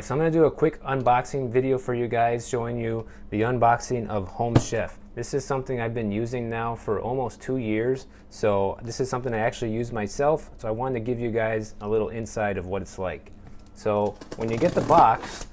So I'm going to do a quick unboxing video for you guys showing you the unboxing of Home Chef. This is something I've been using now for almost 2 years, so this is something I actually use myself, so I wanted to give you guys a little insight of what it's like. So when you get the box,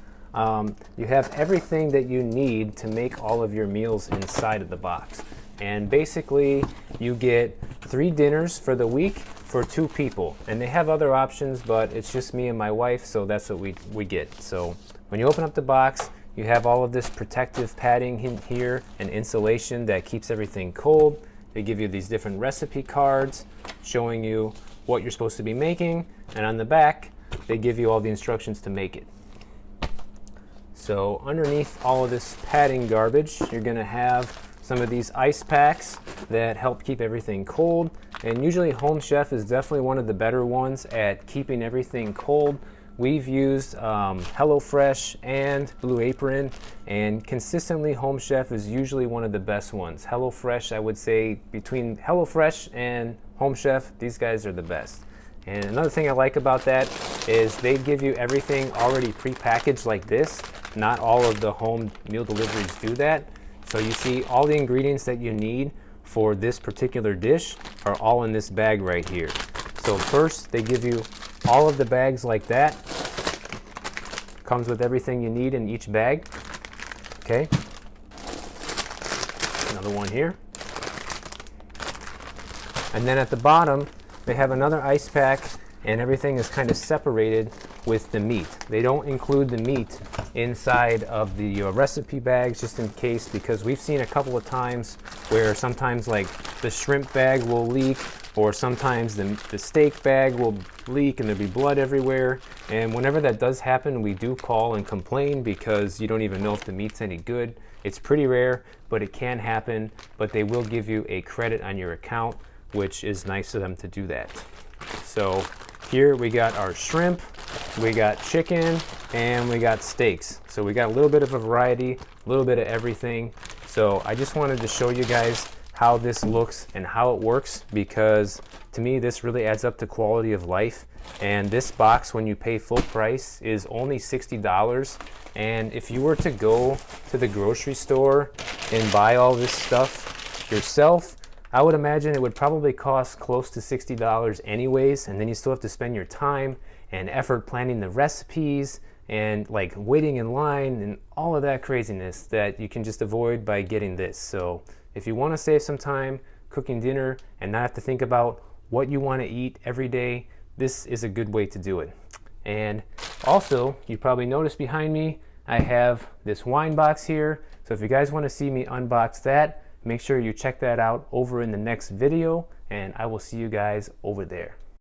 you have everything that you need to make all of your meals inside of the box. And basically you get 3 dinners for the week for 2 people, and they have other options, but it's just me and my wife, so that's what we get. So when you open up the box, you have all of this protective padding in here and insulation that keeps everything cold. They give you these different recipe cards showing you what you're supposed to be making, and on the back they give you all the instructions to make it. So underneath all of this padding garbage, you're going to have some of these ice packs that help keep everything cold, and usually Home Chef is definitely one of the better ones at keeping everything cold. We've used HelloFresh and Blue Apron, and consistently Home Chef is usually one of the best ones. HelloFresh, I would say between HelloFresh and Home Chef, these guys are the best. And another thing I like about that is they give you everything already pre-packaged like this. Not all of the home meal deliveries do that. So you see all the ingredients that you need for this particular dish are all in this bag right here. So first they give you all of the bags like that. Comes with everything you need in each bag. Okay. Another one here. And then at the bottom they have another ice pack, and everything is kind of separated with the meat. They don't include the meat inside of the recipe bags just in case, because we've seen a couple of times where sometimes like the shrimp bag will leak, or sometimes the steak bag will leak and there'll be blood everywhere. And whenever that does happen, we do call and complain because you don't even know if the meat's any good. It's pretty rare, but it can happen, but they will give you a credit on your account, which is nice of them to do that. So here we got our shrimp, we got chicken, and we got steaks. So we got a little bit of a variety, a little bit of everything. So I just wanted to show you guys how this looks and how it works, because to me this really adds up to quality of life. And this box, when you pay full price, is only $60. And if you were to go to the grocery store and buy all this stuff yourself, I would imagine it would probably cost close to $60 anyways, and then you still have to spend your time and effort planning the recipes and like waiting in line and all of that craziness that you can just avoid by getting this. So if you want to save some time cooking dinner and not have to think about what you want to eat every day, this is a good way to do it. And also, you probably noticed behind me I have this wine box here, so if you guys want to see me unbox that, make sure you check that out over in the next video, and I will see you guys over there.